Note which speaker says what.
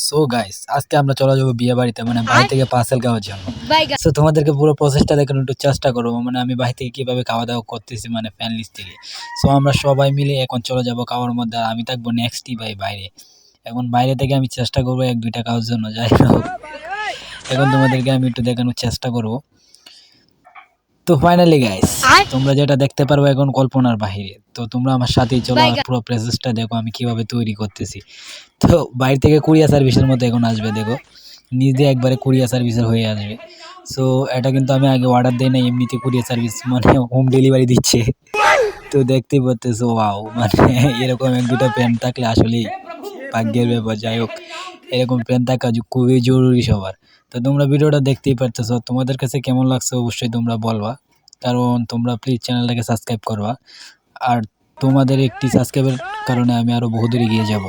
Speaker 1: So guys আজকে আমরা চলে যাবো বিয়ে বাড়িতে, মানে বাড়ি থেকে পার্সেল খাওয়ার জন্য।
Speaker 2: বাইগা
Speaker 1: সো তোমাদেরকে পুরো প্রসেসটা দেখানোর একটু চেষ্টা করবো, মানে আমি বাড়ি থেকে কিভাবে খাওয়া দাওয়া করতেছি, মানে ফ্যামিলি থেকে। সো আমরা সবাই মিলে এখন চলে যাবো খাওয়ার মধ্যে, আর আমি থাকবো নেক্সটই বাইরে। এখন বাইরে থেকে আমি চেষ্টা করবো 1-2টা খাওয়ার জন্য, যাই হোক এখন তোমাদেরকে আমি একটু দেখানোর চেষ্টা করবো। তো ফাইনালি গাইস তোমরা যেটা দেখতে পারবে এখন কল্পনার বাহিরে। তো তোমরা আমার সাথেই চলো আর পুরো প্রসেসটা দেখো আমি কিভাবে তৈরি করতেছি। তো বাইরে থেকে কুরিয়ার সার্ভিসের মতো এখন আসবে, দেখো নিজে একবারে কুরিয়ার সার্ভিসের হয়ে আসবে। সো এটা কিন্তু আমি আগে অর্ডার দিই না, এমনিতে কুরিয়ার সার্ভিস মানে হোম ডেলিভারি দিচ্ছে। তো দেখতেই পারতেছো, ওয়াও, মানে এরকম 1-2টা প্যান্ট থাকলে আসলেই ভাগ্যের ব্যাপার। যাই হোক, এরকম প্যান্ট থাকা খুবই জরুরি সবার। তো তোমরা ভিডিওটা দেখতেই পারতেছো, তোমাদের কাছে কেমন লাগছে অবশ্যই তোমরা বলবা, কারণ তোমরা প্লিজ চ্যানেলটাকে সাবস্ক্রাইব করবা। আর তোমাদের একটি সাবস্ক্রাইবের কারণে আমি আরো বহুদূর এগিয়ে যাব।